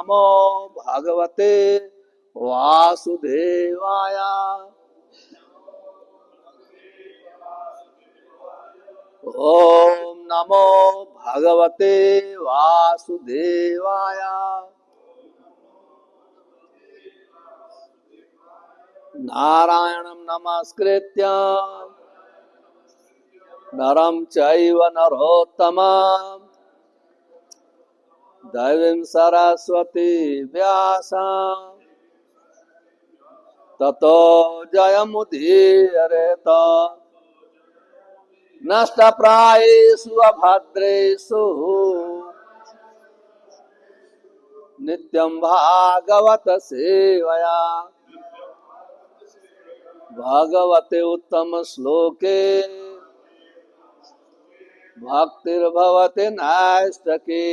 नमो भगवते वासुदेवाय। ओम नमो भगवते वासुदेवाय। नारायणं नमस्कृत्य नरं चैव नरोत्तमं देवीं सरस्वती व्यासं ततो जयमुदीरयेत। नष्टप्रायेषु अभद्रेषु नित्यं भागवत सेवया। भगवते उत्तम श्लोके भक्तिर्भवति नैष्ठिके।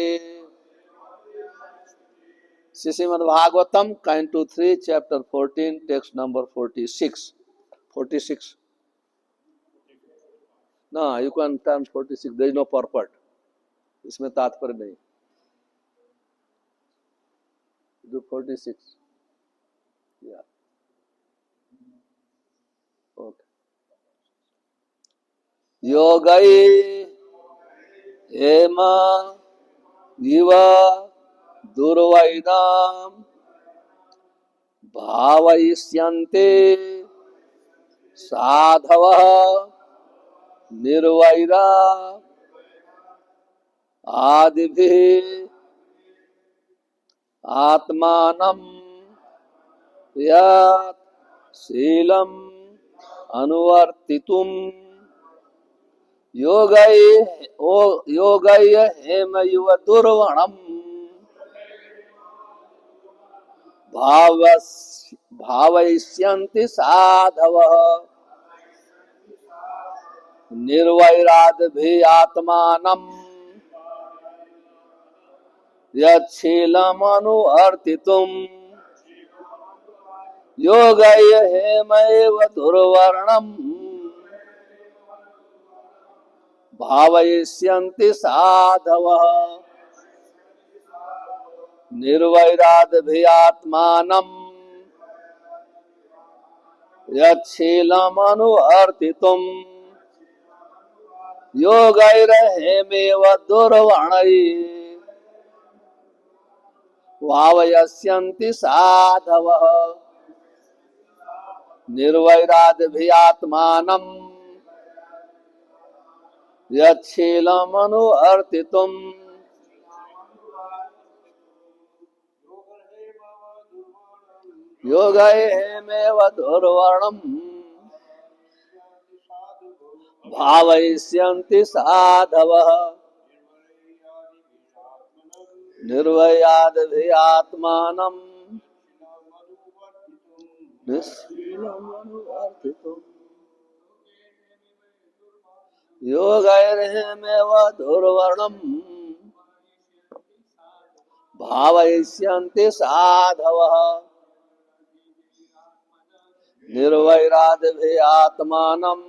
Shrimad Bhagavatam canto 3 chapter 14 text number 46। No, you can turn 46. There is no purport. इसमें तात्पर्य नहीं। Do 46. Yeah. Okay. योगै हेम इव दुर्वैदाम भावयिष्यन्ते साधवः निर्वैरा आदिभिः आत्मानं यत् शीलम् अनुवर्तितुम् योगै हेम इव दुर्वणम् भावयिष्यन्ति साधवः निर्वैरादिभिः आत्मानं यच्छीलम् अनुवर्तितुम् योगै हेम इव दुर्वर्णम् भावयिष्यन्ति साधवः निर्वैरादिभिः आत्मानं यच्छीलम् अनुवर्तितुम् योगैर्हेमेव दुर्वर्णैः भावयिष्यन्ति साधवः निर्वैरादिभिः आत्मानं यच्छीलम् अनुवर्तितुम् योगैर्हेमेव दुर्वर्णम् भावयिष्यन्ति साधवः निर्वैरादिभिः आत्मानं यच्छीलम् अनुवर्तितुम् योगैर्हेमेव दुर्वर्णम् भावयिष्यन्ति साधवः निर्वैरादिभिः आत्मानं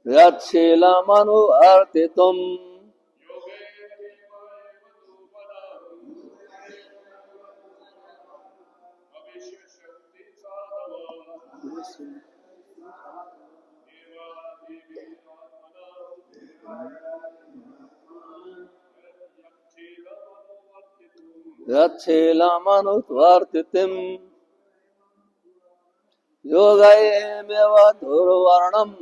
यच्छीलम् अनुवर्तितुम् यच्छीलम् अनुवर्तितुम् योगैर्हेमेव दुर्वर्णम्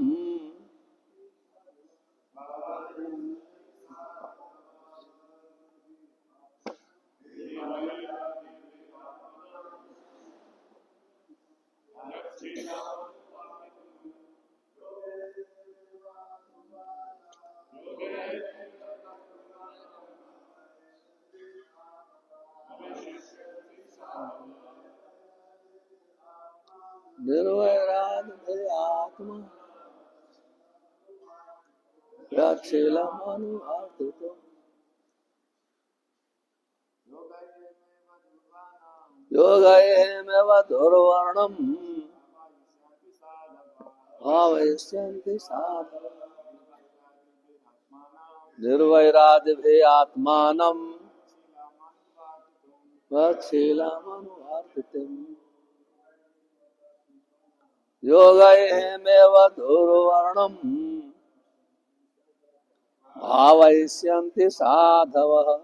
निर्वैरादिभिः आत्मा यच्छीलम् अनुवर्तितुम् योगैर्हेमेव दुर्वर्णम् भावयिष्यन्ति साधवः निर्वैरादिभिः आत्मानं Vachilamanvartitim Yogayemeva Durvarnam Bhavaisyanti Sadhavaha.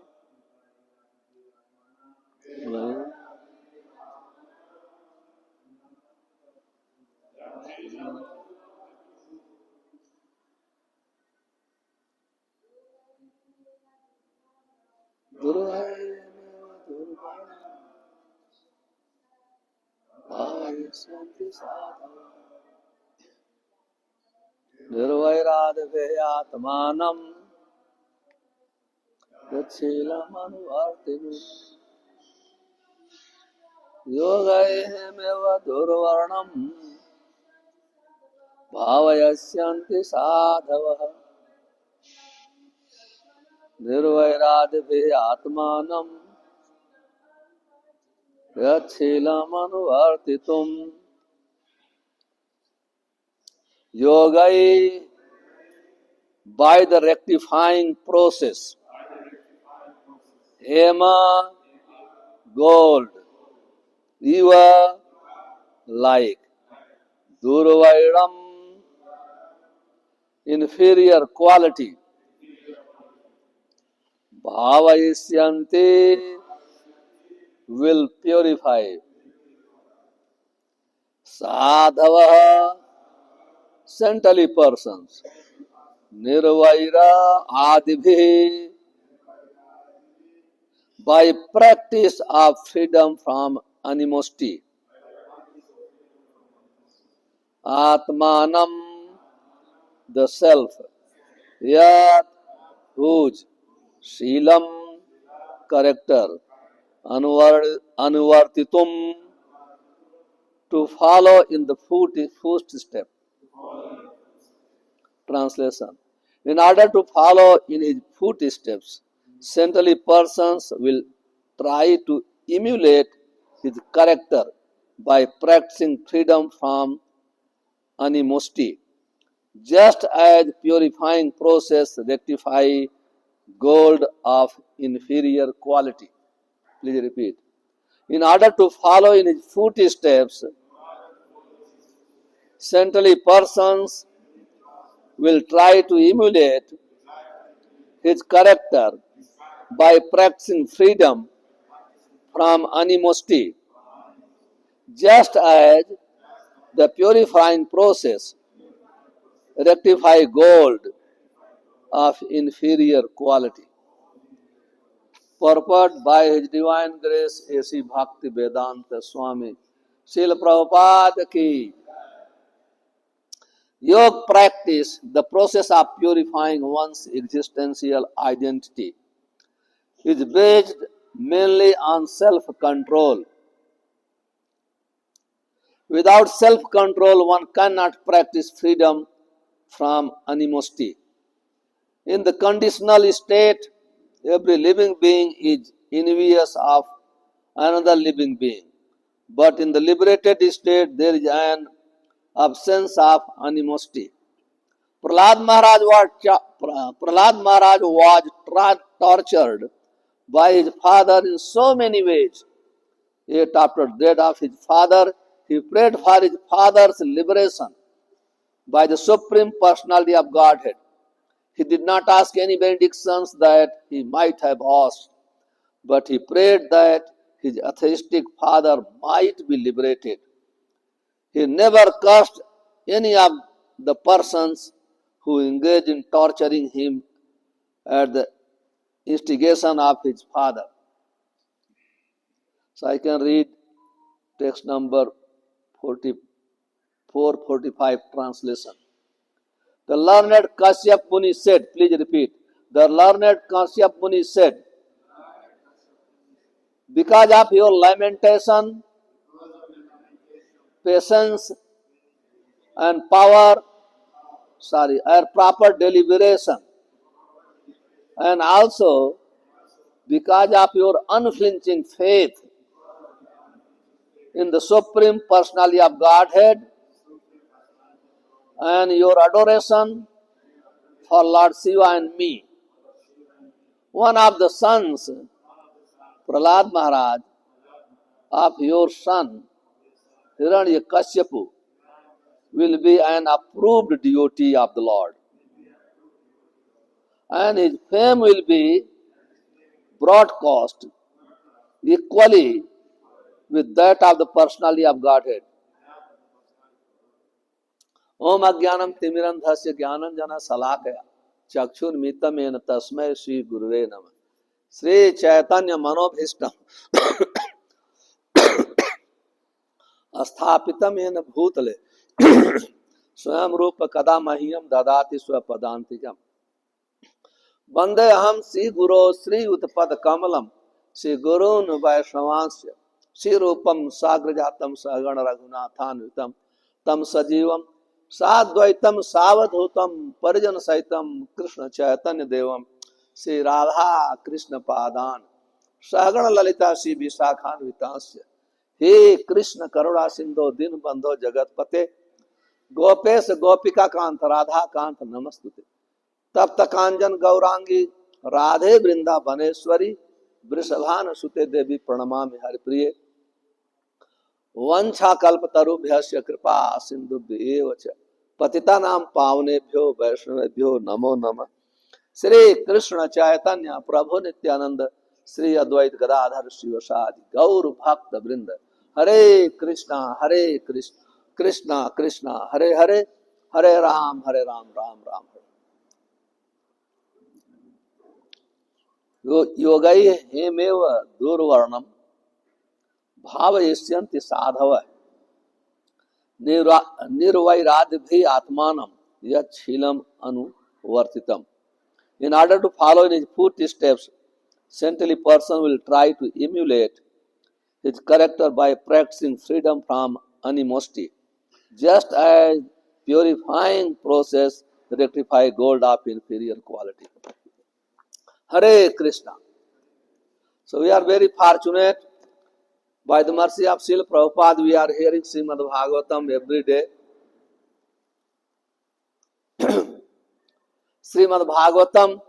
Durvayemeva Durvarnam Bhavaisyanti Sadhavaha Nirvairadvyatmanam Vachilamanvartitim Yogayemeva Durvarnam Bhavayasyanti Sadhavaha Nirvairadvyatmanam Yachilamanvartitum Yogai, by the rectifying process. Hema, gold. Eva, like. Durvairam, inferior quality. Bhavayisyanti, will purify. Sadhavaha, saintly persons. Nirvaira adibhi, by practice of freedom from animosity. Atmanam, the self. Yat, whose. Shilam, character. Anuvartitum, to follow in the footstep. Translation. In order to follow in his footsteps, saintly persons will try to emulate his character by practicing freedom from animosity, just as purifying process rectify gold of inferior quality. Please repeat. In order to follow in his footsteps, saintly persons will try to emulate his character by practicing freedom from animosity, just as the purifying process rectify gold of inferior quality. Purport by His Divine Grace A.C. Bhakti Vedanta Swami Srila Prabhupada ki. Yoga practice, the process of purifying one's existential identity, is based mainly on self-control. Without self-control, one cannot practice freedom from animosity. In the conditional state, every living being is envious of another living being. But in the liberated state, there is an absence of animosity. Prahlad Maharaj was tortured by his father in so many ways. Yet after the death of his father, he prayed for his father's liberation by the Supreme Personality of Godhead. He did not ask any benedictions that he might have asked, but he prayed that his atheistic father might be liberated. He never cursed any of the persons who engaged in torturing him at the instigation of his father. So I can read text number 4445 translation. The learned Kashyap Muni said, please repeat. The learned Kashyap Muni said, because of your lamentation, patience, and proper deliberation, and also because of your unflinching faith in the Supreme Personality of Godhead and your adoration for Lord Shiva and me. One of the sons, Prahlad Maharaj, of your son Hiranyakashipu will be an approved devotee of the Lord, and his fame will be broadcast equally with that of the personality of Godhead. Om Agyanam Timirandhasya Jnananjana Salakaya Chakshurmitam Yena Tasmai Sri Guruve Namah. Sri Chaitanya Manobhishtam Asthapitam Yena Bhutale Swayam Rupa Kada Mahiyam Dadati Swapadantikam. Bande Aham Sri Guru Sri Utpad Kamalam Sri Gurun Vaishnavanshya Sri Rupam Sagrajatam Sagana Raghunathan Vitam Tam Sajivam Sadvaitam Savadhutam Parijan Saitam Krishna Chaitanya Devam Sri Radha Krishna Padan Sagana Lalita Sri Visakhan Vitansya He Krishna Karuna Sindho Din Bandho Jagat Pate Gopes Gopika Kant Radha Kant Namastute तप्त कांजन गौरांगी राधे वृंदा बनेश्वरी वृषभान सुते देवी प्रणमामि हरिप्रिय वंशा कल्पतरुभ्यस्य कृपा सिंधुभ्येव च पतितानां पावनेभ्यो वैष्णवेभ्यो नमो नमः। श्री कृष्ण चैतन्य प्रभु नित्यानंद श्री अद्वैत गदाधर शिवसादि गौर भक्त वृंद हरे कृष्णा कृष्णा कृष्णा हरे हरे हरे राम राम राम हरे। योगै हेमेव दुर्वर्णम भावयिष्यन्ति साधव निर्वैराग्य आत्मानम यच्छीलम अनुवर्तितम. In order to follow in his footsteps, saintly person will try to emulate his character by practicing freedom from animosity, just as purifying process rectify gold of inferior quality. Hare Krishna. So we are very fortunate. By the mercy of Srila Prabhupada, we are hearing Srimad Bhagavatam every day. Srimad Bhagavatam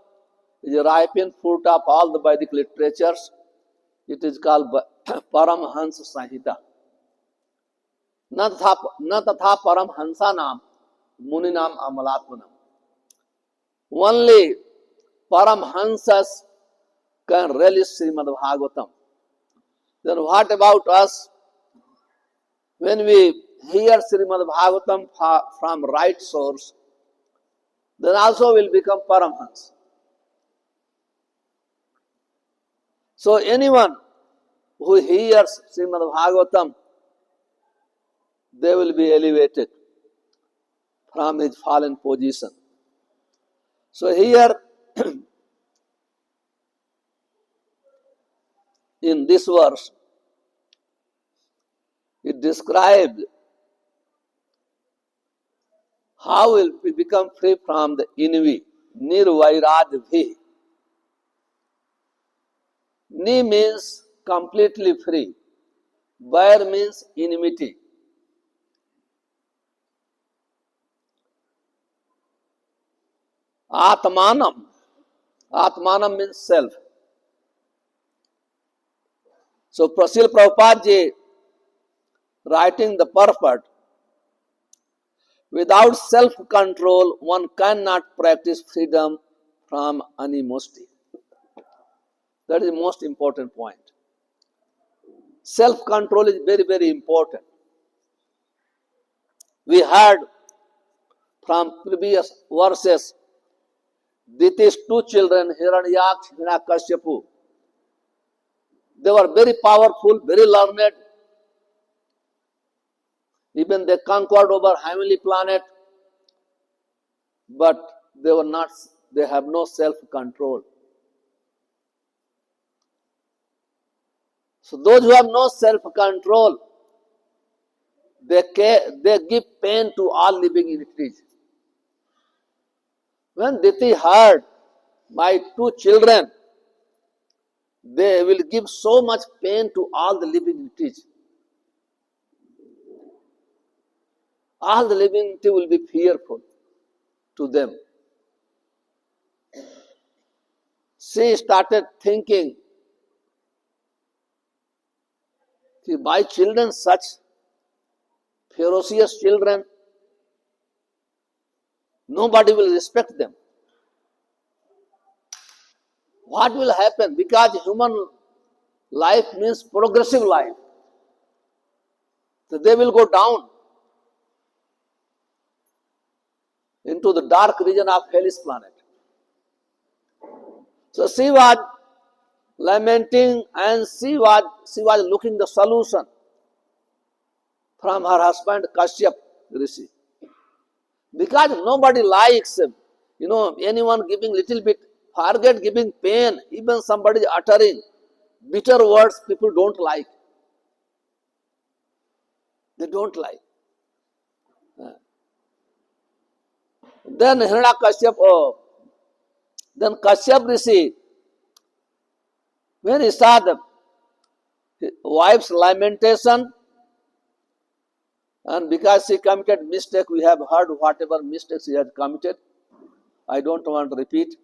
is a ripened fruit of all the Vedic literatures. It is called Paramhansa Sanhita. Na tatha Paramhansa nam Muninam Amalatmanam. Only Paramhansas can relish Srimad Bhagavatam. Then what about us? When we hear Srimad Bhagavatam from right source, then also will become Paramhans. So anyone who hears Srimad Bhagavatam, they will be elevated from his fallen position. So here, in this verse, it described how will we become free from the envy, nirvairadhi. Ni means completely free. Vair means enmity. Atmanam. Atmanam means self. So Srila Prabhupada ji, writing the purport, without self-control, one cannot practice freedom from animosity. That is the most important point. Self-control is very, very important. We heard from previous verses, Diti's two children, Hiranyaksh, Hiranyakashipu, they were very powerful, very learned. Even they conquered over heavenly planet, but they have no self-control. So those who have no self-control, they give pain to all living entities. When Diti heard, my two children, they will give so much pain to all the living entities. All the living entities will be fearful to them. She started thinking, See, my children, such ferocious children, nobody will respect them. What will happen? Because human life means progressive life. So they will go down into the dark region of hellish planet. So she was lamenting and she was looking the solution from her husband Kashyap Rishi. Because nobody likes, anyone giving little bit, forget giving pain, even somebody uttering bitter words, people don't like. They don't like. Then Kashyap Rishi, when he saw the wife's lamentation, and because she committed mistake, we have heard whatever mistakes she had committed. I don't want to repeat.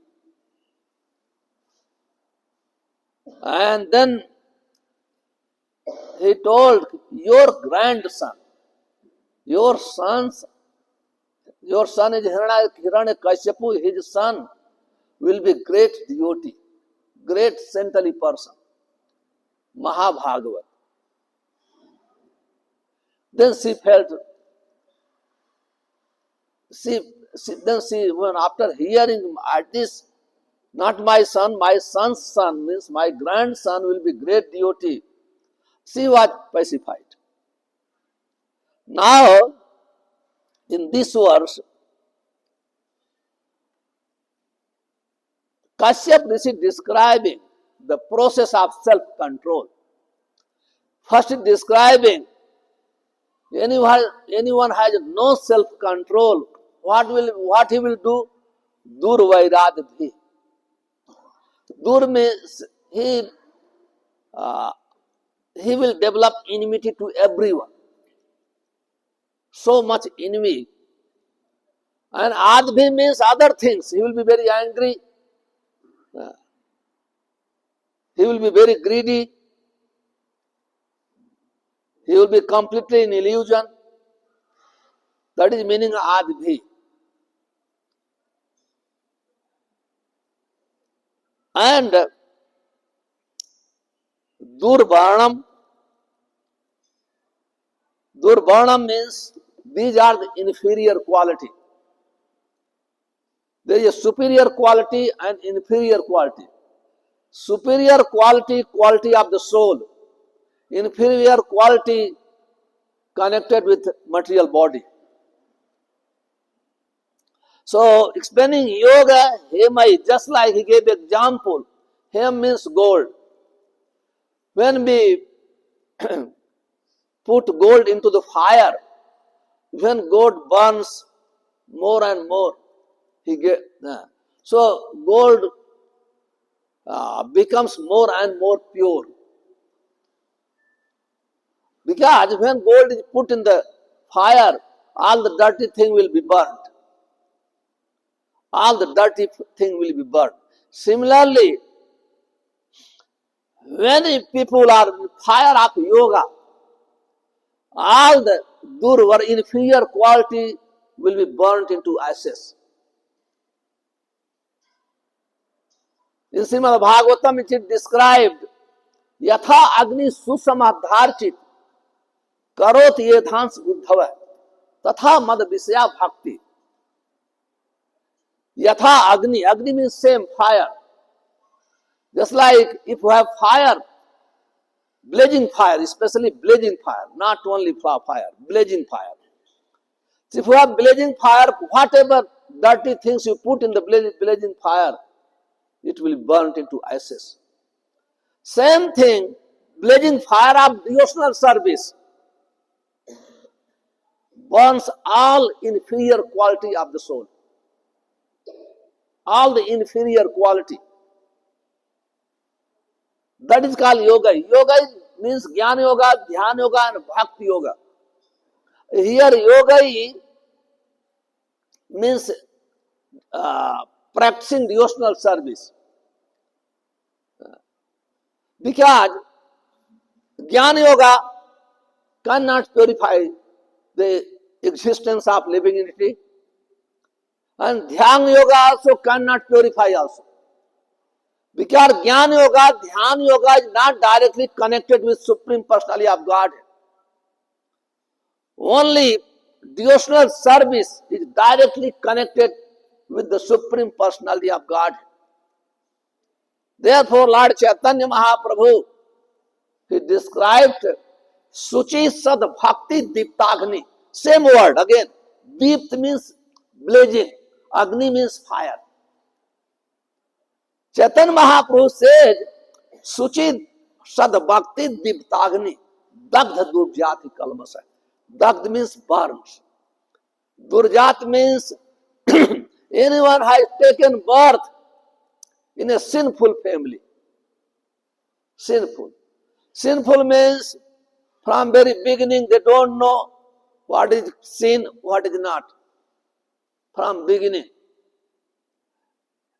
And then he told, your grandson, your son is Hiranyakashipu, his son will be great devotee, great saintly person, Mahabhagavat. Then she felt, when after hearing at this, not my son, my son's son, means my grandson will be great devotee, she was pacified. Now, in this verse, Kashyap Rishi describing the process of self-control. First describing anyone has no self-control, what he will do? Dur Vairadhi. Dur means he will develop enmity to everyone. So much envy. And Adbhi means other things. He will be very angry. He will be very greedy. He will be completely in illusion. That is meaning Adbhi. And Durvarnam. Durvarnam means these are the inferior quality. There is a superior quality and inferior quality. Superior quality, quality of the soul. Inferior quality connected with material body. So, explaining yoga, Hemai, just like he gave example, Hem means gold. When we put gold into the fire, when gold burns more and more, so gold becomes more and more pure. Because when gold is put in the fire, all the dirty thing will be burnt. All the dirty thing will be burnt. Similarly, when people are in fire of yoga, all the durva, inferior quality will be burnt into ashes. In Srimad Bhagavatam it is described, Yatha Agni Susamadharchit Karot Yethans Buddhava Tatha Mad Visaya Bhakti. Yatha Agni, Agni means same fire. Just like if you have fire, blazing fire, especially blazing fire, not only fire, blazing fire. So if you have blazing fire, whatever dirty things you put in the blazing fire, it will be burnt into ashes. Same thing, blazing fire of devotional service burns all inferior quality of the soul. All the inferior quality. That is called yoga. Yoga means Jnana Yoga, Dhyana Yoga and Bhakti Yoga. Here yoga means practicing devotional service. Because Jnana Yoga, cannot purify the existence of living entity. And Dhyan Yoga also cannot purify also. Because Jnana Yoga, Dhyan Yoga is not directly connected with Supreme Personality of God. Only devotional service is directly connected with the Supreme Personality of God. Therefore, Lord Chaitanya Mahaprabhu, he described Suchi Sad Bhakti Diptagni. Same word again. Deep means blazing. Agni means fire. Chaitanya Mahaprabhu said, Suchi Sad Bhakti Diptagni. Dagdha Durjati Kalmasa. Dagdha means burns. Durjat means anyone has taken birth in a sinful family. Sinful. Sinful means from very beginning they don't know what is sin, what is not. From beginning.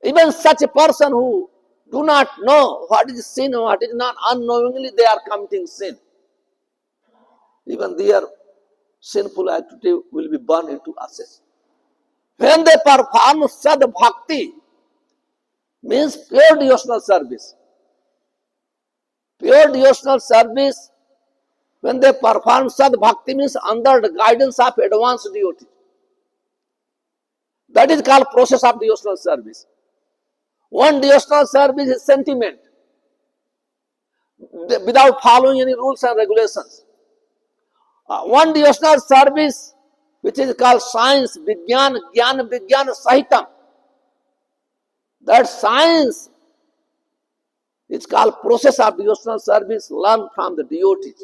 Even such a person who do not know what is sin and what is not, unknowingly they are committing sin. Even their sinful activity will be burned into ashes. When they perform sad bhakti, means pure devotional service. Pure devotional service, when they perform sad bhakti, means under the guidance of advanced devotee. That is called process of devotional service. One devotional service is sentiment, without following any rules and regulations. One devotional service, which is called science, Vigyan, Gyan, Vigyan, Sahitam. That science is called process of devotional service, learned from the devotees.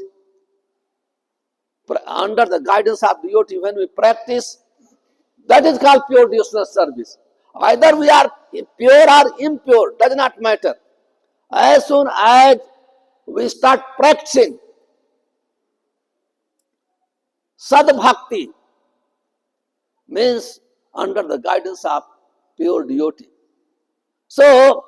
Under the guidance of devotee, when we practice, that is called pure devotional service. Either we are pure or impure, does not matter. As soon as we start practicing sad bhakti, means under the guidance of pure devotee. So,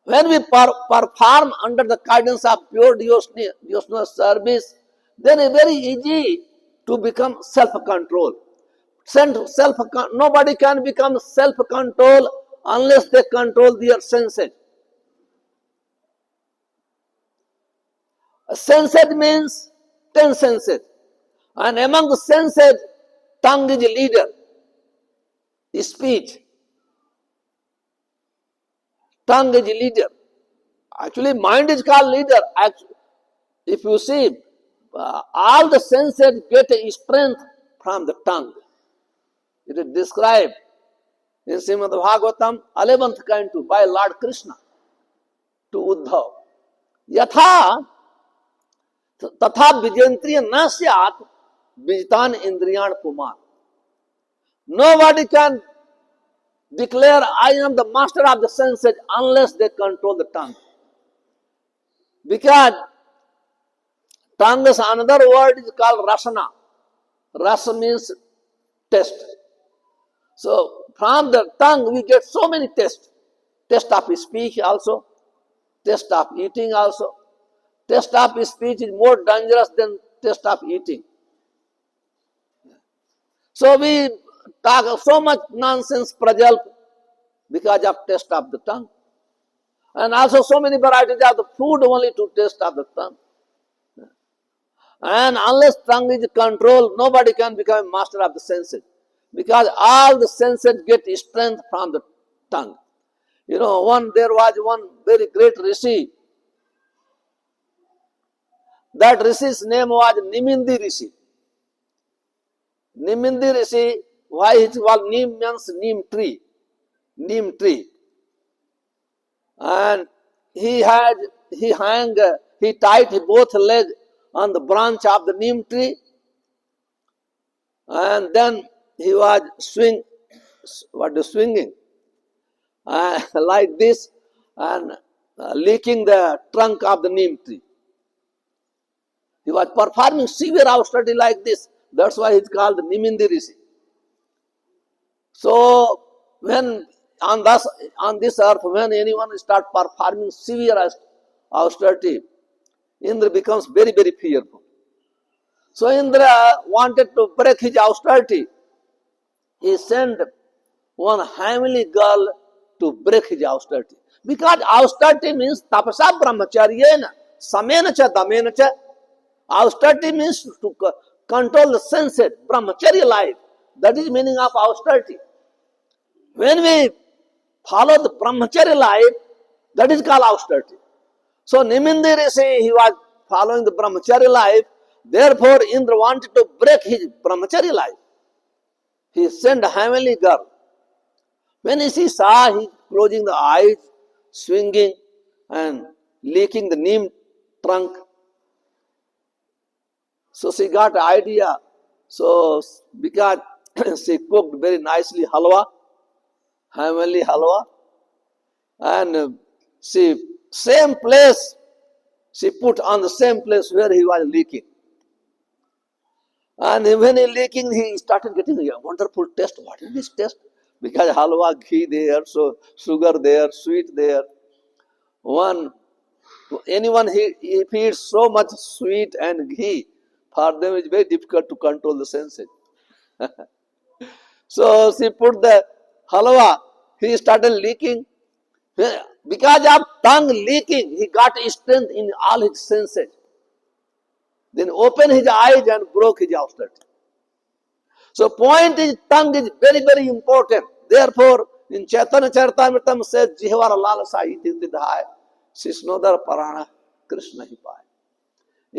when we perform under the guidance of pure devotional service, then it's very easy to become self-control. Nobody can become self-control unless they control their senses. Senses means 10 senses. And among the senses, tongue is a leader. Speech. Tongue is a leader. Actually, mind is called leader. If you see, all the senses get a strength from the tongue. It is described in Srimad Bhagavatam, 11th canto, by Lord Krishna to Uddhav. Yatha tatha vijentriya na syat vijitan indriyan kumar. Nobody can declare, I am the master of the senses, unless they control the tongue. Because tongue's another word is called rasana. Rasa means taste. So from the tongue we get so many tastes. Taste of speech also, taste of eating also. Taste of speech is more dangerous than taste of eating. So we talk so much nonsense, prajal, because of taste of the tongue. And also so many varieties of the food only to taste of the tongue. And unless tongue is controlled, nobody can become master of the senses. Because all the senses get strength from the tongue. You know, there was one very great rishi. That rishi's name was Nimindi Rishi. Nimindi Rishi, why it was Nim means neem tree. Neem tree. And he tied both legs on the branch of the neem tree. And then he was swinging like this and licking the trunk of the neem tree. He was performing severe austerity like this. That's why it's called the Nimindi Rishi. So, when on this earth, when anyone starts performing severe austerity, Indra becomes very, very fearful. So Indra wanted to break his austerity. He sent one heavenly girl to break his austerity. Because austerity means tapasa brahmacharyena, samena cha damena cha. Austerity means to control the senses, brahmacharya life. That is meaning of austerity. When we follow the brahmacharya life, that is called austerity. So Nimindi Rishi, he was following the brahmacharya life. Therefore, Indra wanted to break his brahmacharya life. He sent a heavenly girl. When she saw he closing the eyes, swinging and licking the neem trunk, so she got an idea. So because she cooked very nicely halwa, heavenly halwa, and she same place she put on the same place where he was leaking. And when he leaking, he started getting a wonderful taste. What is this taste? Because halwa, ghee there, so sugar there, sweet there. Anyone he feeds so much sweet and ghee, for them it's very difficult to control the senses. So she put the halwa, he started leaking. Because of tongue leaking, he got strength in all his senses. Then opened his eyes and broke his austerity. So point is, tongue is very, very important. Therefore, in Chaitanya Charitamrita says, Jihvara lalasa iti dhaya, Sisnodar parana Krishna hi paaya.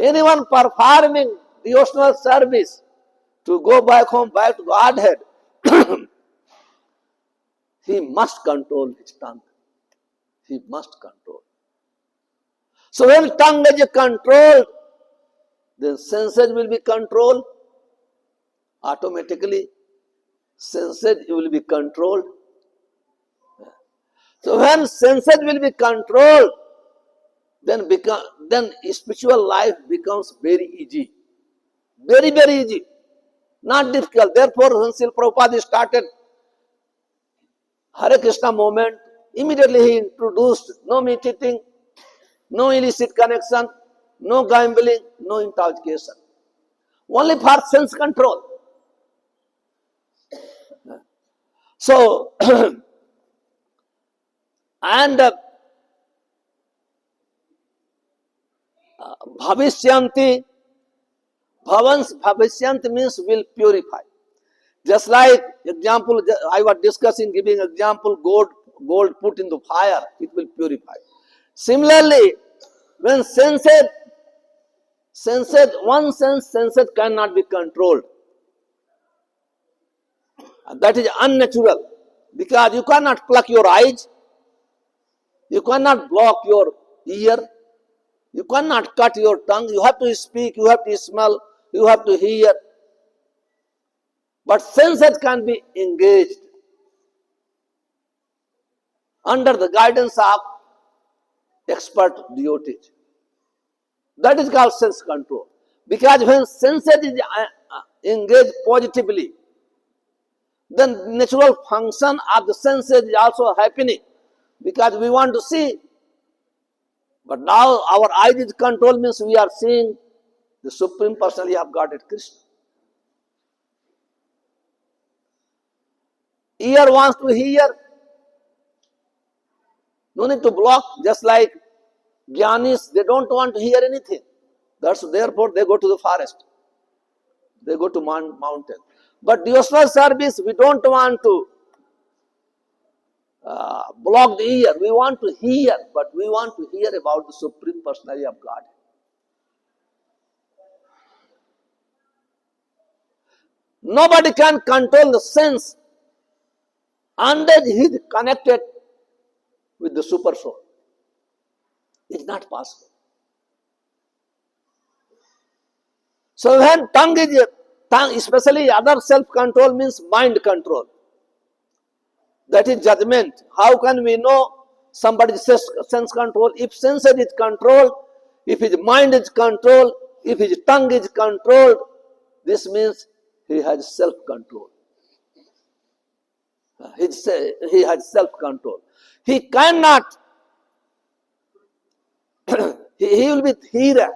Anyone performing devotional service to go back home, back to Godhead, he must control his tongue. He must control. So when tongue is controlled, then senses will be controlled. Automatically, senses will be controlled. So when senses will be controlled, then spiritual life becomes very easy. Very, very easy. Not difficult. Therefore, when Srila Prabhupada started Hare Krishna movement, immediately he introduced no meat eating, no illicit connection, no gambling, no intoxication. Only for sense control. So, and bhavishyanti, bhavishyanti means will purify. Just like example, I was discussing, giving example, gold put in the fire, it will purify. Similarly, when one senses cannot be controlled. That is unnatural. Because you cannot pluck your eyes, you cannot block your ear, you cannot cut your tongue, you have to speak, you have to smell, you have to hear. But senses can be engaged under the guidance of expert devotees. That is called sense control. Because when senses is engaged positively, then natural function of the senses is also happening. Because we want to see. But now our eyes is controlled means we are seeing the Supreme Personality of Godhead Krishna. Ear wants to hear. No need to block, just like Jnanis, they don't want to hear anything. Therefore they go to the forest. They go to mountain. But devotional service, we don't want to block the ear. We want to hear, but we want to hear about the Supreme Personality of God. Nobody can control the sense unless he is connected with the super soul. It's not possible. So when tongue, especially other self-control means mind control. That is judgment. How can we know somebody's sense control? If senses is controlled, if his mind is controlled, if his tongue is controlled, this means he has self-control. He has self-control. He cannot, he will be Hira,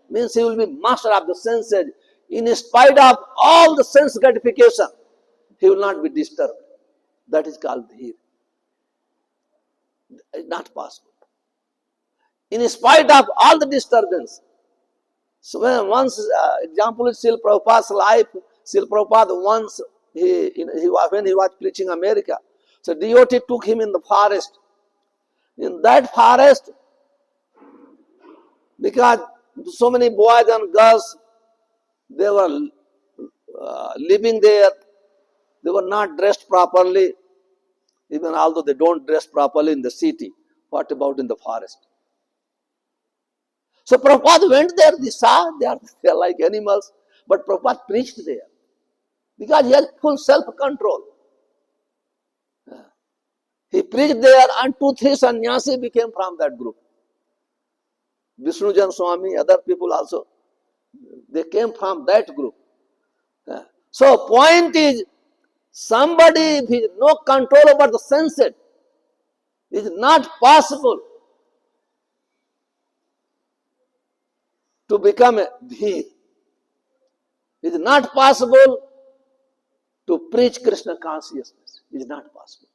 means he will be master of the senses. In spite of all the sense gratification, he will not be disturbed. That is called dhir. It's not possible. In spite of all the disturbance. So when once example is Srila Prabhupada's life, Srila Prabhupada once when he was preaching America, so devotee took him in the forest. In that forest, because so many boys and girls, they were living there, they were not dressed properly, even although they don't dress properly in the city. What about in the forest? So Prabhupada went there, they saw they are like animals, but Prabhupada preached there because he had full self-control. He preached there and 2-3 sannyasi became from that group. Vishnujan Swami, other people also, they came from that group. So point is, somebody with no control over the senses, it is not possible to become a dhir. It is not possible to preach Krishna consciousness. It is not possible.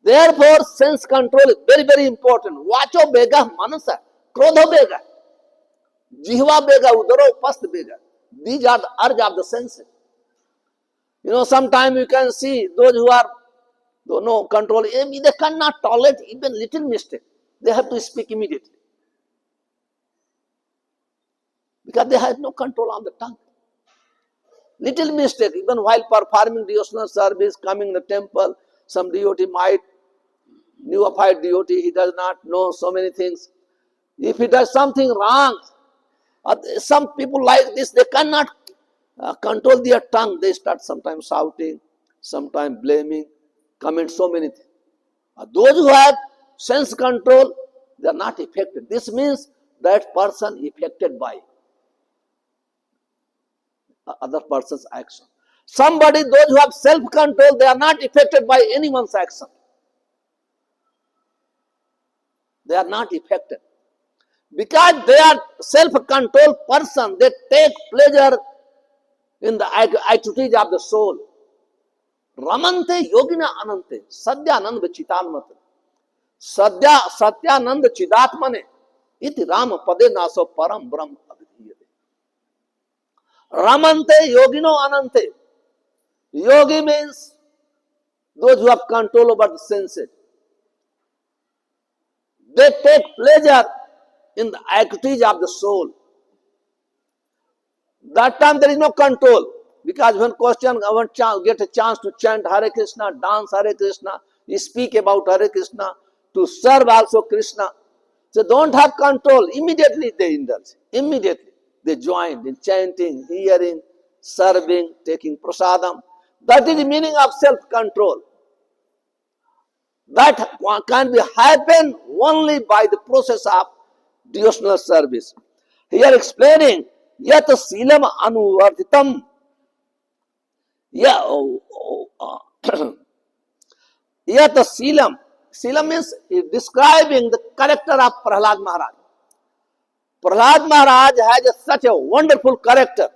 Therefore, sense control is very, very important. Vacho bega manasa, krodho bega, jihva bega, udaro past bega. These are the urge of the senses. Sometimes you can see those who are no control, they cannot tolerate even little mistake. They have to speak immediately. Because they have no control on the tongue. Little mistake, even while performing devotional service, coming in the temple, some devotee might, neophyte devotee, he does not know so many things. If he does something wrong, some people like this, they cannot control their tongue. They start sometimes shouting, sometimes blaming, comment so many things. Those who have sense control, they are not affected. This means that person affected by other person's action. Somebody, those who have self-control, they are not affected by anyone's action. They are not affected. Because they are self-controlled person, they take pleasure in the activities of the soul. Ramante yogina anante, sadhyanand chitanmate. Satyanand chidatmane, iti rama pade naso param brahm abhidhiyate. Ramante yogino anante. Yogi means those who have control over the senses. They take pleasure in the activities of the soul. That time there is no control. Because when get a chance to chant Hare Krishna, dance Hare Krishna, speak about Hare Krishna, to serve also Krishna. So don't have control. Immediately they indulge. Immediately they join in chanting, hearing, serving, taking prasadam. That is the meaning of self-control. That can be happen only by the process of devotional service. Here explaining, yat silam anuvartitam. Yat silam. Silam means describing the character of Prahlad Maharaj. Prahlad Maharaj has such a wonderful character.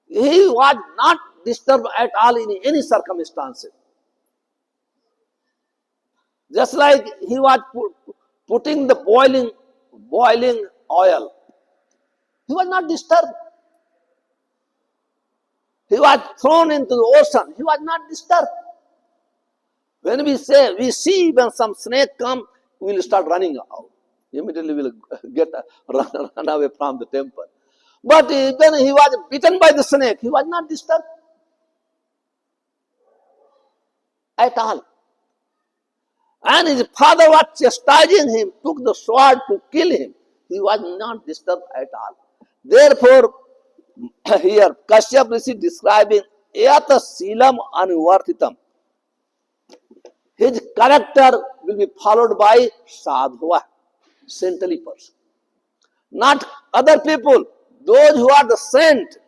He was not disturbed at all in any circumstances. Just like he was putting the boiling oil. He was not disturbed. He was thrown into the ocean. He was not disturbed. When we see even some snake come, we will start running out. Immediately we will run away from the temple. But when he was bitten by the snake, he was not disturbed at all. And his father was chastising him, took the sword to kill him. He was not disturbed at all. Therefore, here Kashyap Rishi describing Yata Silam Anuvartitam. His character will be followed by sadhava, saintly person. Not other people, those who are the saint.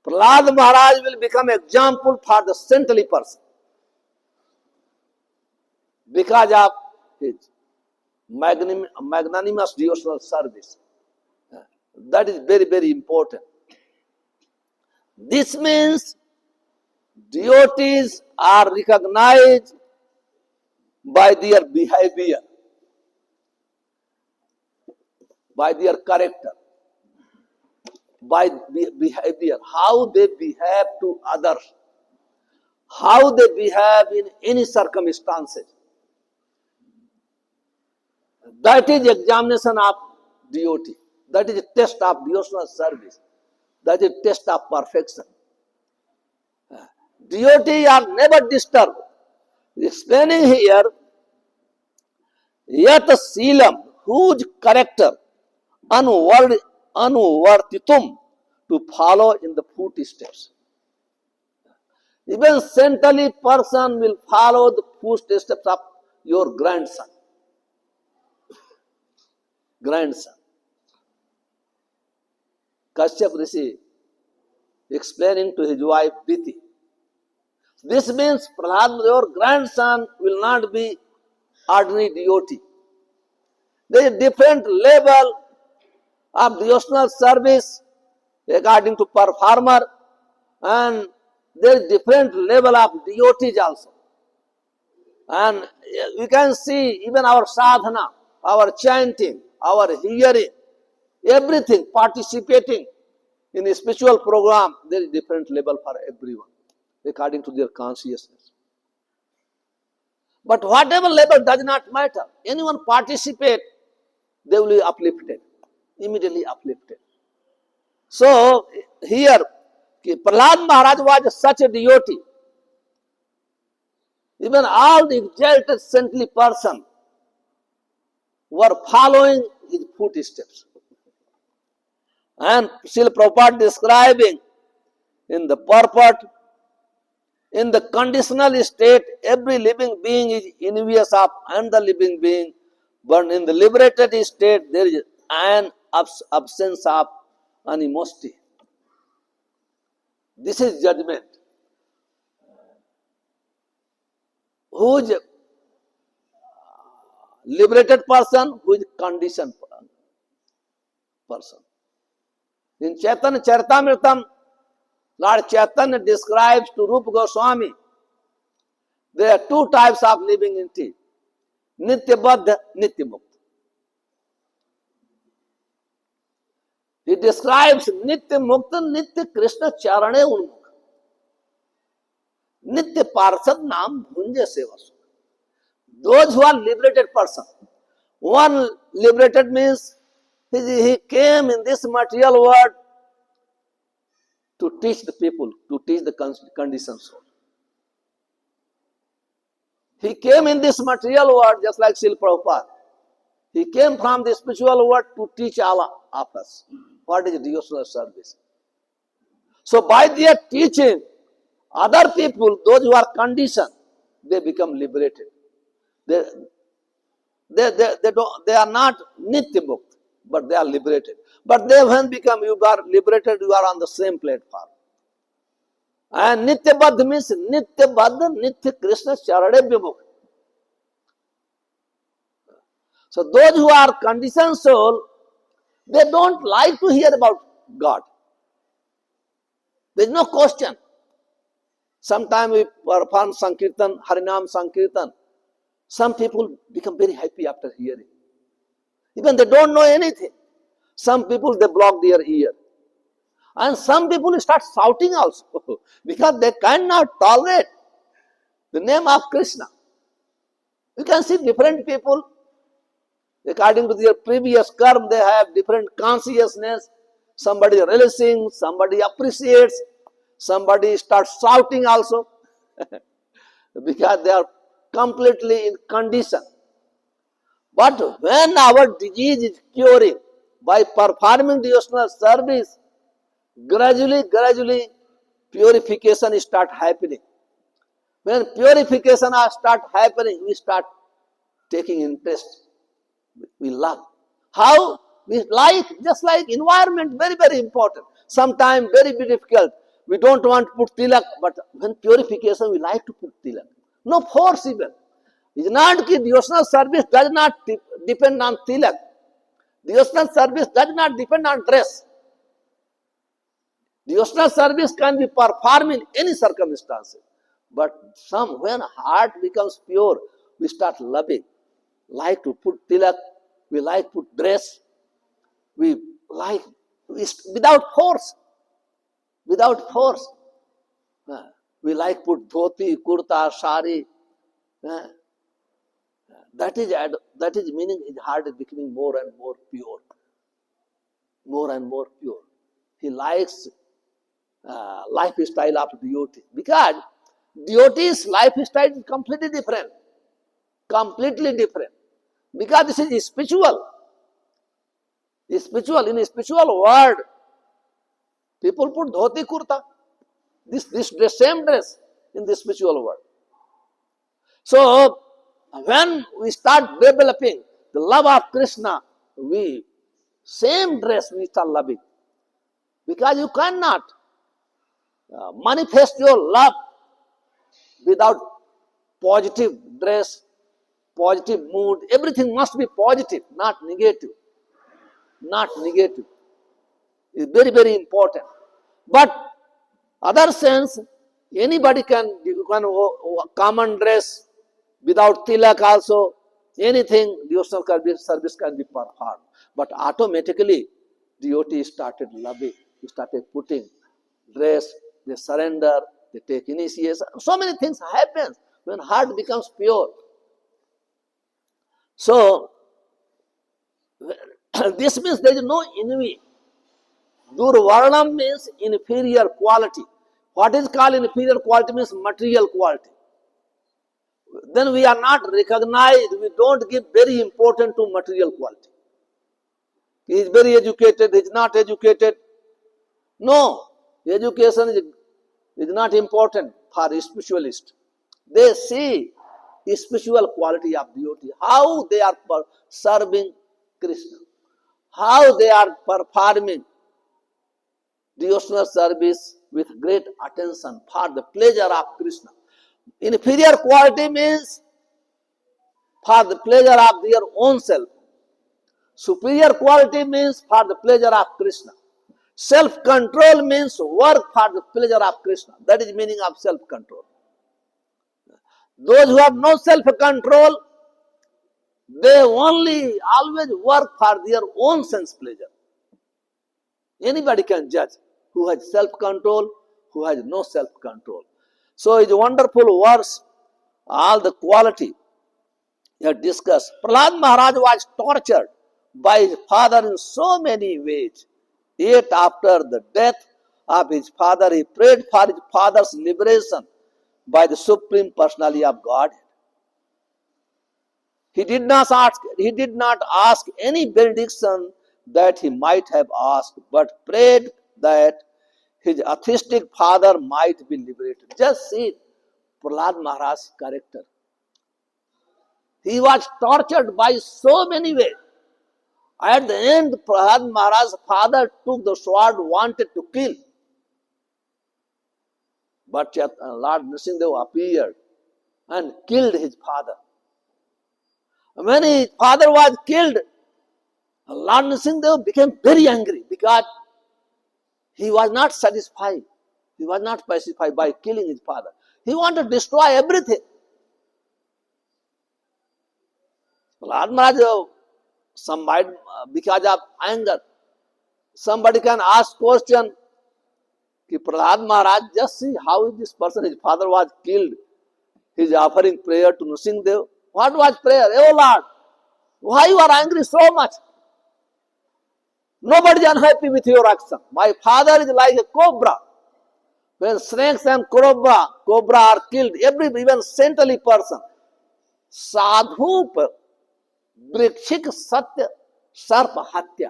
Prahlad Maharaj will become example for the saintly person. Because of his magnanimous devotional service. That is very, very important. This means devotees are recognized by their behavior, by their character, by behavior, how they behave to others, how they behave in any circumstances. That is examination of devotee. That is a test of devotional service. That is a test of perfection. Devotees are never disturbed. Explaining here, yat seelam, whose character, unworthitum, to follow in the footsteps. Even saintly person will follow the footsteps of your grandson. Kashyap Rishi explaining to his wife Diti. This means Prahlad, your grandson will not be ordinary devotee. There is a different level of devotional service according to performer, and there is different level of devotees also. And we can see even our sadhana, our chanting, our hearing, everything, participating in a spiritual program, there is different level for everyone according to their consciousness. But whatever level does not matter. Anyone participate, they will be uplifted, immediately uplifted. So here, Prahlad Maharaj was such a devotee. Even all the exalted saintly person were following his footsteps. And Srila Prabhupada describing in the purport, in the conditional state, every living being is envious of another living being, but in the liberated state, there is an absence of animosity. This is judgment. Who is liberated person, who is conditioned person. In Chaitanya Charitamrita, Lord Chaitanya describes to Rupa Goswami, there are two types of living entity, Nitya-Baddha, Nitya-Mukta. He describes Nitya-Mukta, Nitya Krishna Charane Unmukha. Nitya Parsad Nam Bhunja Sevasukha. Those who are liberated person. One liberated means he came in this material world to teach the people, to teach the conditioned soul. He came in this material world just like Srila Prabhupada. He came from the spiritual world to teach all of us what is devotional service. So by their teaching, other people, those who are conditioned, they become liberated. They are not Nitya Mukta, but they are liberated. But they when become, you are liberated, you are on the same platform. And Nitya Baddha means Nitya Baddha, Nitya Krishna Charade Vimukha. So those who are conditioned soul, they don't like to hear about God. There is no question. Sometimes we perform Sankirtan, Harinam Sankirtan. Some people become very happy after hearing. Even they don't know anything. Some people, they block their ear. And some people start shouting also because they cannot tolerate the name of Krishna. You can see different people, according to their previous karma, they have different consciousness. Somebody relishing, somebody appreciates, somebody starts shouting also because they are completely in condition. But when our disease is curing by performing devotional service, gradually purification start happening. When purification start happening, we start taking interest. We love. How? We like, just like environment, very, very important. Sometimes very, very difficult. We don't want to put tilak, but when purification, we like to put tilak. No force even. It's not that devotional service does not depend on tilak. Devotional service does not depend on dress. Devotional service can be performed in any circumstances. But when heart becomes pure, we start loving. Like to put tilak, we like to put dress, we like, without force. Without force. We like put dhoti, kurta, sari. That is meaning his heart is becoming more and more pure. More and more pure. He likes lifestyle of devotee. Because devotee's lifestyle is completely different. Completely different. Because this is spiritual. Spiritual. In a spiritual world, people put dhoti, kurta. This same dress in the spiritual world. So, when we start developing the love of Krishna, same dress we start loving. Because you cannot manifest your love without positive dress, positive mood. Everything must be positive, not negative. Not negative. It's very, very important. But other sense, anybody can common dress without tilak also, anything, devotional service can be performed. But automatically, devotee started loving. He started putting dress, they surrender, they take initiation. So many things happen when heart becomes pure. So, this means there is no envy. Durvarnam means inferior quality. What is called inferior quality means material quality. Then we are not recognized, we don't give very important to material quality. He is very educated, he is not educated. No, education is not important for a spiritualist. They see the spiritual quality of devotee, how they are serving Krishna, how they are performing devotional service with great attention for the pleasure of Krishna. Inferior quality means for the pleasure of their own self. Superior quality means for the pleasure of Krishna. Self-control means work for the pleasure of Krishna. That is meaning of self-control. Those who have no self-control, they only always work for their own sense pleasure. Anybody can judge who has self-control, who has no self-control. So it's a wonderful verse, all the quality we have discussed. Prahlad Maharaj was tortured by his father in so many ways. Yet after the death of his father, he prayed for his father's liberation by the Supreme Personality of God. He did not ask any benediction that he might have asked, but prayed that his atheistic father might be liberated. Just see Prahlad Maharaj's character. He was tortured by so many ways. At the end, Prahlad Maharaj's father took the sword, wanted to kill. But Lord Nrsimhadev appeared and killed his father. When his father was killed, Lord Nrsimhadev became very angry because he was not satisfied. He was not pacified by killing his father. He wanted to destroy everything. Prahlad Maharaj, because of anger, somebody can ask question, Prahlad Maharaj, just see how is this person, his father was killed. He is offering prayer to Nrsimhadev. What was prayer? Oh Lord, why you are angry so much? Nobody is unhappy with your action. My father is like a cobra. When snakes and cobra are killed, even saintly person, sadhup vrikshik satya sarpa hatya.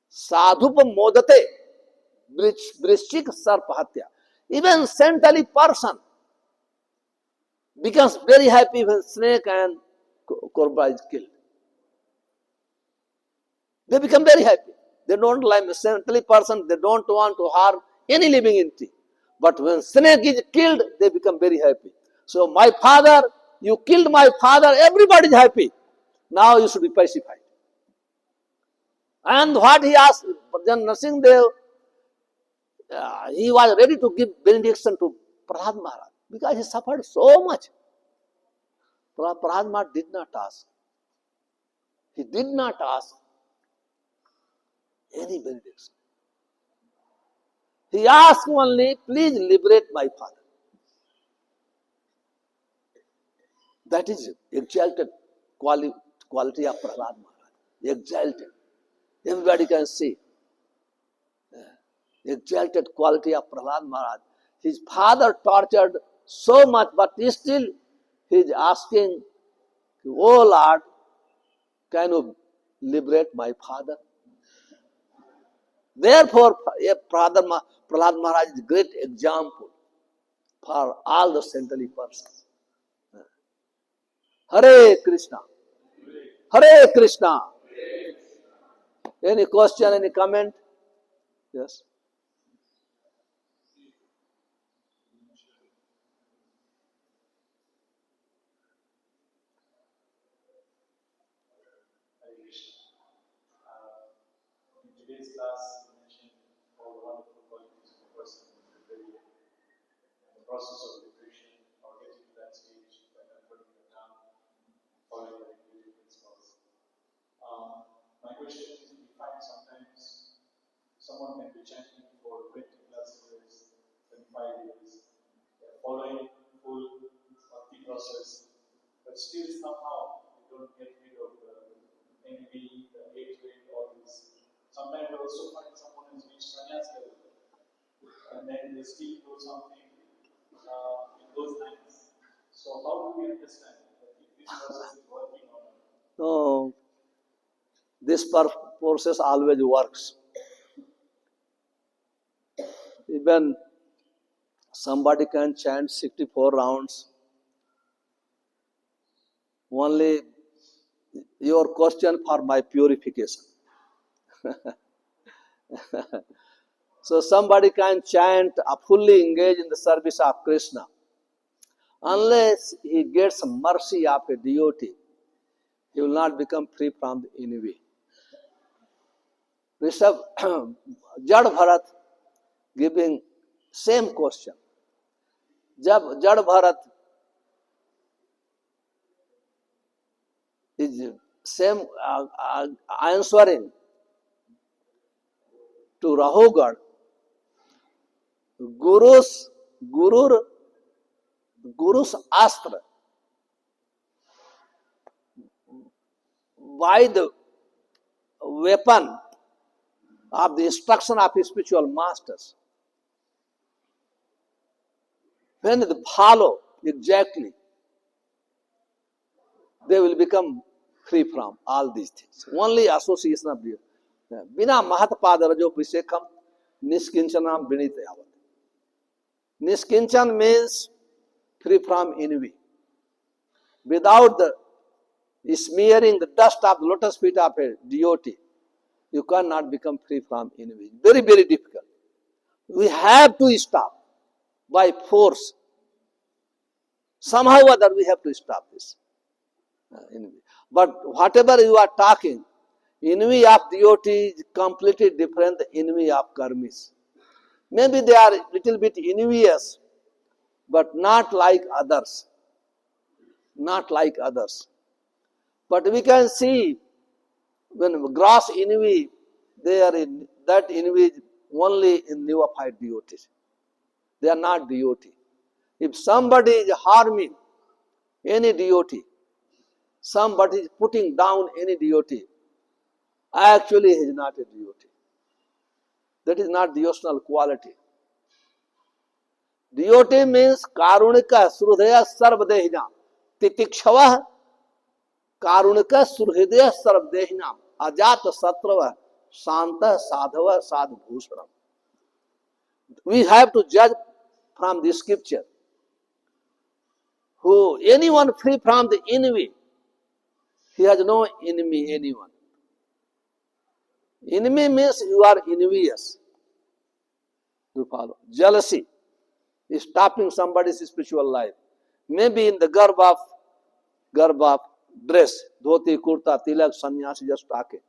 Sadhup modate vrikshik sarpa hatya. Even saintly person becomes very happy when snake and cobra is killed. They become very happy. They don't like a saintly person, they don't want to harm any living entity. But when snake is killed, they become very happy. So my father, you killed my father, everybody is happy. Now you should be pacified. And what he asked, then Nrsimhadev, he was ready to give benediction to Prahlad Maharaj because he suffered so much. Prahlad Maharaj did not ask. He did not ask any benediction. He asked only, please liberate my father. That is exalted quality of Prahlad Maharaj. Exalted. Everybody can see. Exalted quality of Prahlad Maharaj. His father tortured so much, but still he is asking, oh Lord, can you liberate my father? Therefore, Prahlad Maharaj is a great example for all the saintly persons. Hare Krishna. Hare Krishna. Any question, any comment? Yes. In today's class, you mentioned all the wonderful qualities of a person in the process of liberation or getting to that stage by converting the tongue, following the regulated principles. My question is, we find sometimes someone can be chanting for 20 plus years, 25 years, they're following full bhakti process, but still somehow they don't get rid of the envy, the hatred, all this. Sometimes we also find someone who's reached sannyas level, and then they still do something in those lines. So how do we understand that if this process is working or not? No, this process always works. Even somebody can chant 64 rounds. Only your question for my purification. So somebody can chant, fully engage in the service of Krishna. Unless he gets mercy of a devotee, he will not become free from the envy. Rishabh, Jad Bharat giving same question. Jad Bharat is same answering to Rahugad, Guru's astra by the weapon of the instruction of his spiritual masters. When they follow exactly, they will become free from all these things. Only association of the Bina Mahatpada Rajo Pisekam Niskinchanam Binite Avat. Niskinchan means free from envy. Without the smearing the dust of the lotus feet of a devotee, you cannot become free from envy. Very, very difficult. We have to stop by force. Somehow or other we have to stop this envy. But whatever you are talking, envy of devotee is completely different than envy of karmis. Maybe they are a little bit envious, but not like others. Not like others. But we can see when gross envy, they are in that envy only in neophyte devotees. They are not devotee. If somebody is harming any devotee, somebody is putting down any devotee, actually he is not a devotee. That is not devotional quality. Devotee means karunika surhidaya sarvadehina. Titikshava karunika surhidaya sarvadehina. Ajata satrava santa sadhava sadhbhushanam. We have to judge from the scripture. Who anyone free from the envy, he has no enemy anyone. Enemy means you are envious. You follow. Jealousy is stopping somebody's spiritual life. Maybe in the garb of dress, dhoti, kurta, tilak, sannyasi, just talking.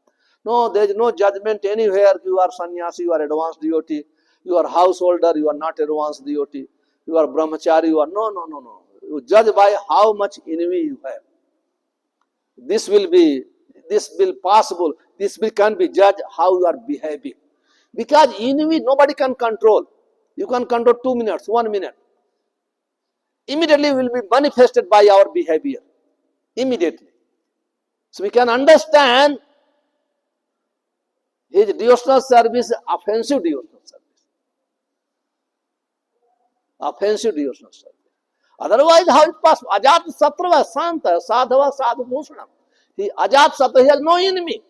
No, there is no judgment anywhere. You are sannyasi, you are advanced devotee, you are householder, you are not advanced devotee, you are brahmachari, you are no. You judge by how much envy you have. This will be, this will possible, this will can be judged how you are behaving. Because envy nobody can control. You can control 2 minutes, 1 minute. Immediately will be manifested by our behavior. Immediately. So we can understand his devotional service, offensive devotional service. Offensive devotional service. Otherwise, how it possible? Ajat Sattva, Santa, Sadhava, Sadhu Bhushanam. He Ajat Sattva, he has no enemy.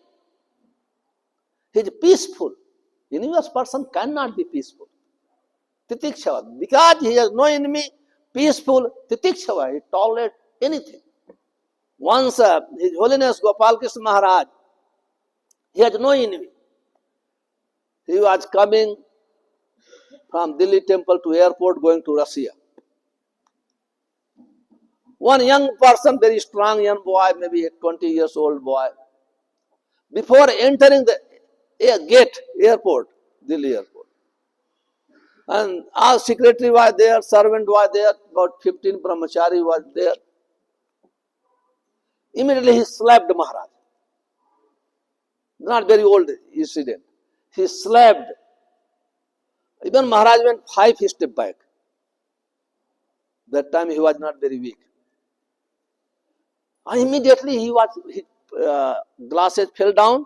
He is peaceful. Envious person cannot be peaceful. Titikshava. Because he has no enemy, peaceful, Titikshava, he tolerates anything. Once His Holiness Gopal Krishna Maharaj, he has no enemy. He was coming from Delhi temple to airport going to Russia. One young person, very strong young boy, maybe a 20 years old boy, before entering the airport, Delhi airport, and our secretary was there, servant was there, about 15 brahmachari was there. Immediately he slapped Maharaj. Not very old incident. He slapped. Even Maharaj went 5 steps back. That time he was not very weak. And immediately his glasses fell down,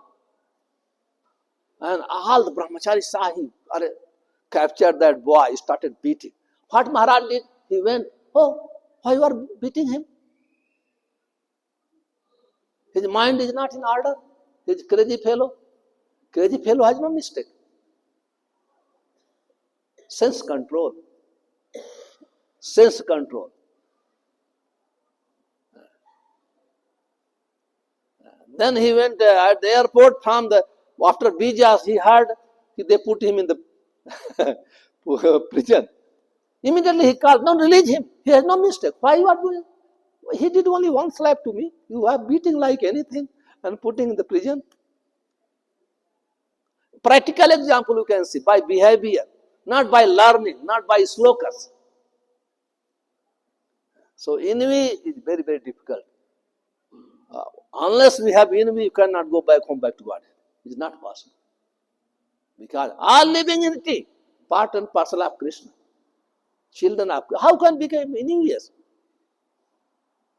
and all the brahmacharis saw him, captured that boy, started beating. What Maharaj did? He went, oh, why you are beating him? His mind is not in order. He's crazy fellow. Crazy fellow has no mistake. Sense control. Sense control. Then he went at the airport from after Bijas, he heard they put him in the prison. Immediately he called, no, release him. He has no mistake. Why you are doing? He did only one slap to me. You are beating like anything and putting in the prison. Practical example you can see by behavior, not by learning, not by slokas. So envy is very, very difficult. Unless we have envy, you cannot go back home back to God. It is not possible. Because all living entity, part and parcel of Krishna. Children of how can become envious?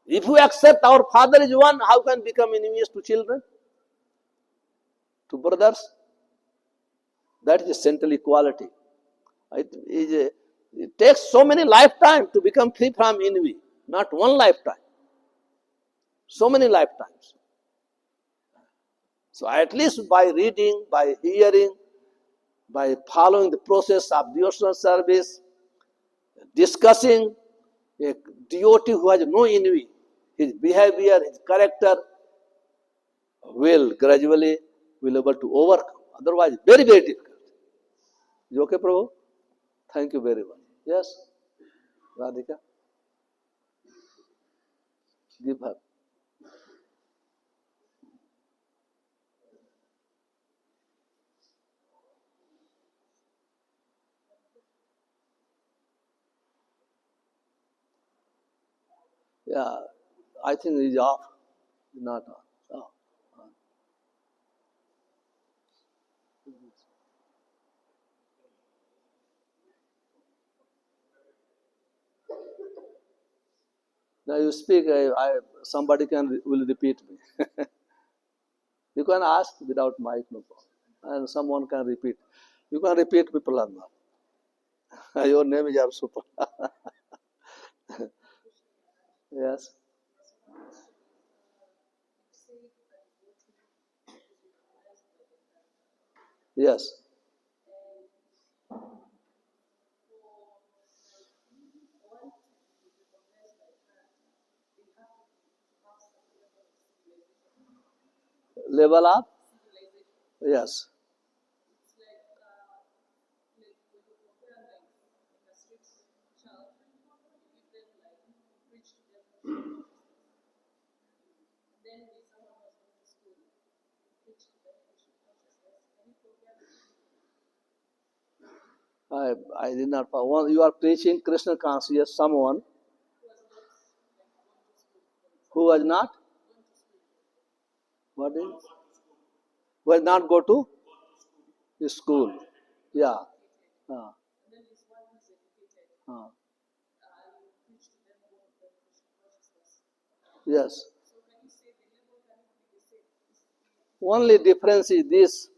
If we accept our Father is one, how can become envious to children? To brothers? That is central equality. It takes so many lifetimes to become free from envy. Not one lifetime. So many lifetimes. So at least by reading, by hearing, by following the process of devotional service, discussing a devotee who has no envy, his behavior, his character will gradually be able to overcome. Otherwise, very, very difficult. Is okay, Prabhu? Thank you very much. Yes? Radhika? Give her. Yeah, I think it is off. Not on. Oh. Now you speak, somebody will repeat me. You can ask without mic, no problem. And someone can repeat. You can repeat me, Prahlad. Your name is also Prahlad. Yes. Yes. Level up? Yes. I did not. You are preaching Krishna conscious, someone who was not, what is, will not go to school. Yeah. Uh, uh, yes. Only difference is this: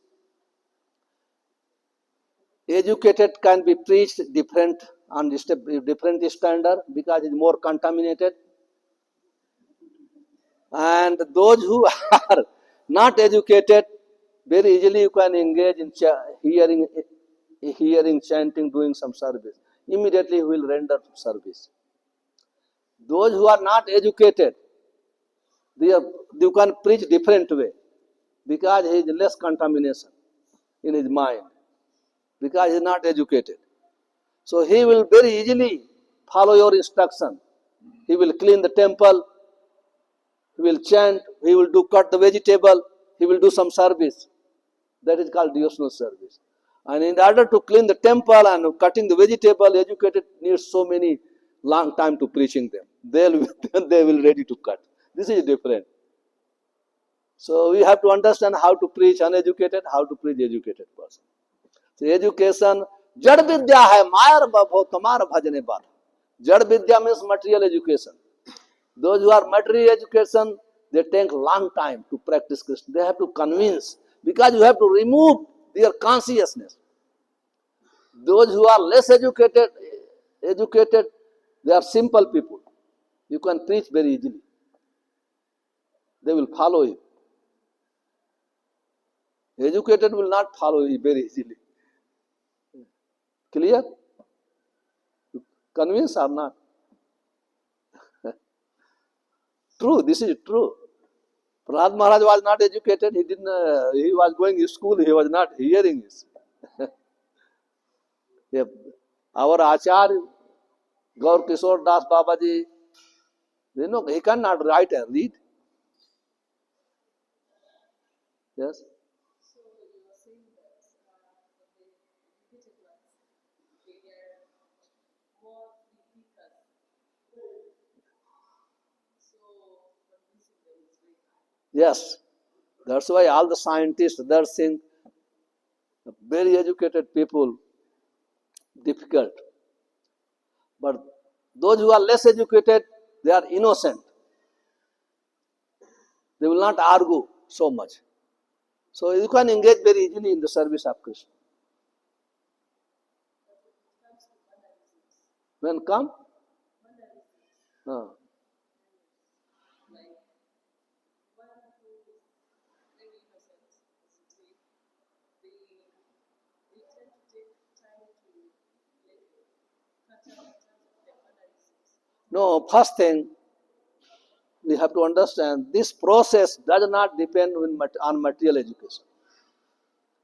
educated can be preached different on different standard because it's more contaminated, and those who are not educated, very easily you can engage in hearing, chanting, doing some service. Immediately he will render service. Those who are not educated, they are, you can preach different way because he is less contamination in his mind because he is not educated. So he will very easily follow your instruction. He will clean the temple, he will chant, he will do cut the vegetable, he will do some service. That is called devotional service. And in order to clean the temple and cutting the vegetable, educated needs so many long time to preaching them. They will ready to cut. This is different. So we have to understand how to preach uneducated, how to preach educated person. So education, jad vidya hai, mayar babho tamar bhajane bad. Jad vidya means material education. Those who are material education, they take long time to practice Krishna. They have to convince because you have to remove their consciousness. Those who are less educated, they are simple people. You can preach very easily. They will follow you. Educated will not follow you very easily. Clear? Convinced or not? True, this is true. Prahlad Maharaj was not educated. He didn't. He was going to school. He was not hearing this. Yeah. Our Acharya Gaur Kishore Das Babaji, he cannot write and read. Yes. Yes. That's why all the scientists, they think very educated people difficult. But those who are less educated, they are innocent. They will not argue so much. So you can engage very easily in the service of Krishna. When come? Uh, no, first thing, we have to understand this process does not depend on material education.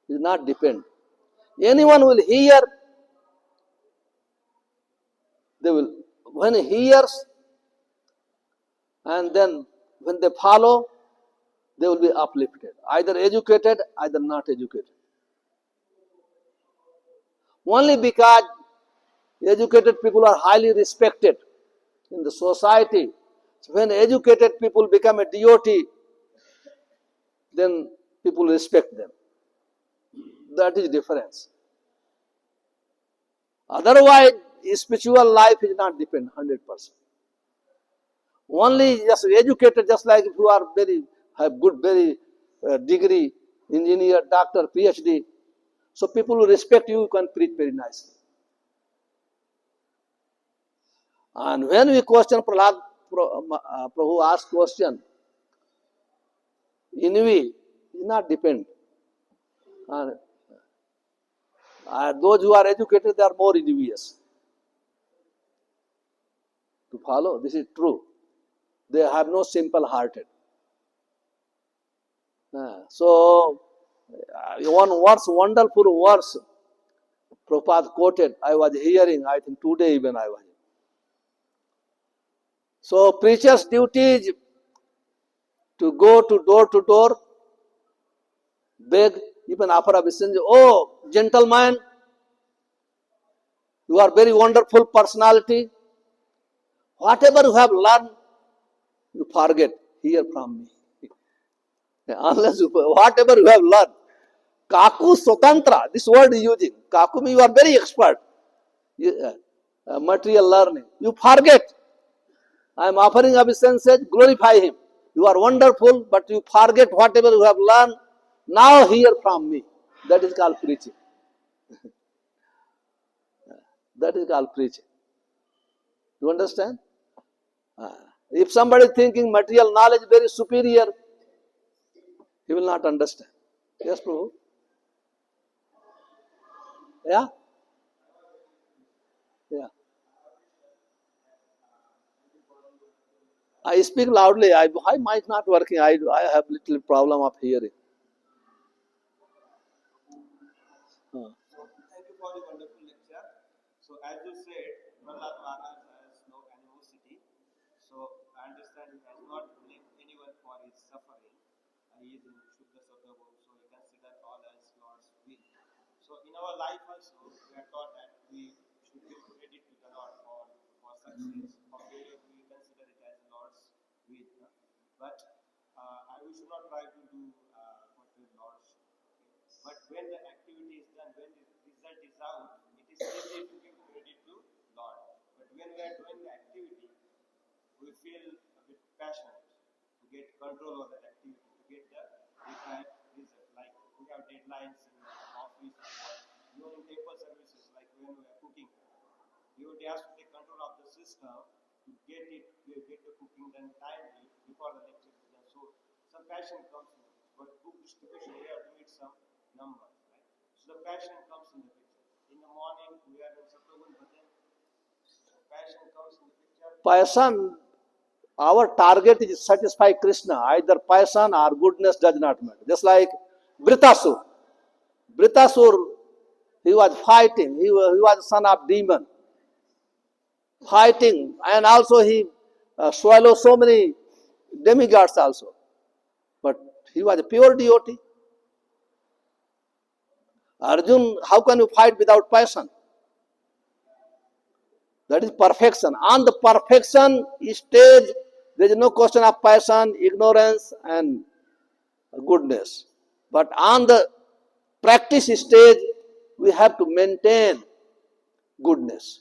It does not depend. Anyone will hear, they will, when he hears, and then when they follow, they will be uplifted. Either educated, either not educated. Only because educated people are highly respected in the society. So when educated people become a devotee, then people respect them. That is difference. Otherwise, spiritual life is not depend 100%. Only just educated, just like if you are have good degree, engineer, doctor, PhD. So people will respect you, you can preach very nicely. And when we question Prahlad, Prabhu asked question, envy is not depend. And those who are educated, they are more envious to follow. This is true. They have no simple hearted. So, one verse, wonderful verse, Prabhupada quoted, I was hearing, I think today even I was. So, preacher's duty is to go to door, beg even offer obeisance. Oh, gentleman, you are very wonderful personality. Whatever you have learned, you forget. Hear from me. Unless you, whatever you have learned. Kaku Sotantra, this word is using. Kaku means you are very expert. Material learning. You forget. I am offering obeisances, glorify him. You are wonderful, but you forget whatever you have learned. Now hear from me. That is called preaching. That is called preaching. You understand? If somebody is thinking material knowledge very superior, he will not understand. Yes, Prabhu? Yeah? Yeah. I speak loudly. My mic not working. I have little problem of hearing. Thank you for the wonderful lecture. So, as you said, Prahlad Maharaj has no animosity. So, I understand he has not blamed anyone for his suffering. He is in Shuddha Sattva, so he consider all as Lord's will. So, in our life also, we are taught that we should give credit to the Lord for success. For failure, we consider it as Lord's will. But we should not try to do what the Lord's. But when the activity is done, when the result is out, it is easy to give credit to Lord. But when we are doing the activity, we feel a bit passionate to get control of that activity, to get the desired result. Like we have deadlines in the office, even in temple services, like when we are cooking. You have to take control of the system to get the cooking done timely before the lecture is done. So some passion comes in it. But cooking, we have to meet some numbers, right? So the passion comes in the picture. In the morning, we are in Sattvagun, but then passion comes in the picture. Passion, our target is satisfy Krishna. Either passion or goodness does not matter. Just like Britasur. Britasur, he was fighting. He was son of demon. Fighting. And also he swallowed so many demigods also. But he was a pure devotee. Arjun, how can you fight without passion? That is perfection. On the perfection stage, there is no question of passion, ignorance, and goodness. But on the practice stage, we have to maintain goodness.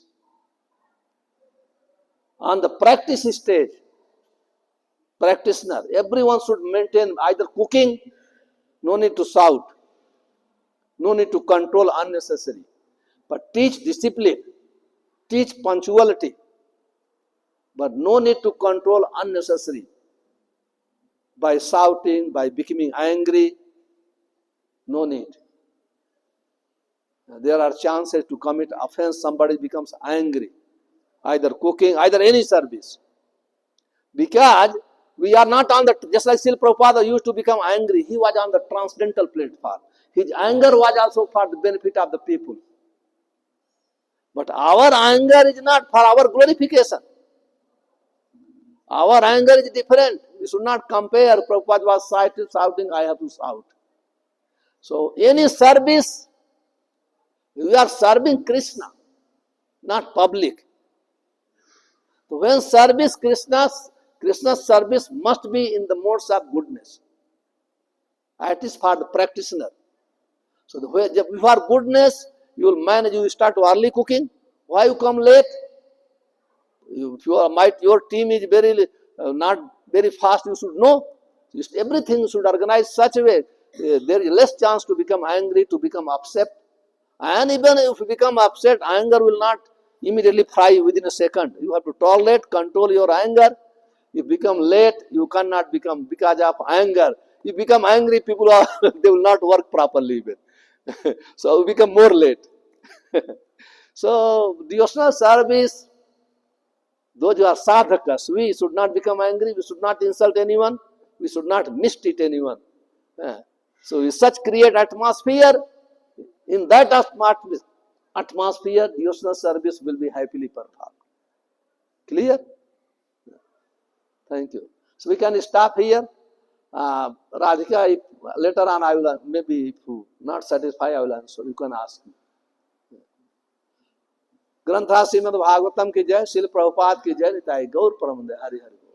On the practice stage, practitioner, everyone should maintain either cooking, no need to shout, no need to control unnecessary, but teach discipline, teach punctuality, but no need to control unnecessary by shouting, by becoming angry, no need. There are chances to commit offense, somebody becomes angry, either cooking, either any service. Because we are not on the, just like Srila Prabhupada used to become angry, he was on the transcendental platform. His anger was also for the benefit of the people. But our anger is not for our glorification. Our anger is different. We should not compare. Prabhupada was shouting, I have to shout. So any service, we are serving Krishna, not public. So when service Krishna's service must be in the modes of goodness. That is for the practitioner. So before goodness, you will manage, you start early cooking. Why you come late? If your team is not very fast, you should know. Everything should organize such a way. There is less chance to become angry, to become upset. And even if you become upset, anger will not immediately fry within a second. You have to tolerate, control your anger. You become late, you cannot become because of anger. You become angry, people are they will not work properly even. So you become more late. So devotional service, those who are sadhakas, we should not become angry, we should not insult anyone, we should not mistreat anyone. So we such create atmosphere. In that atmosphere, devotional service will be happily performed. Clear? Thank you. So we can stop here. Radhika, if, later on I will, maybe if you not satisfied, I will answer. You can ask me. Grantha Shrimad Bhagavatam की जय, शिल प्रभुपाद की जय, निताई गौर परम हरि हरि।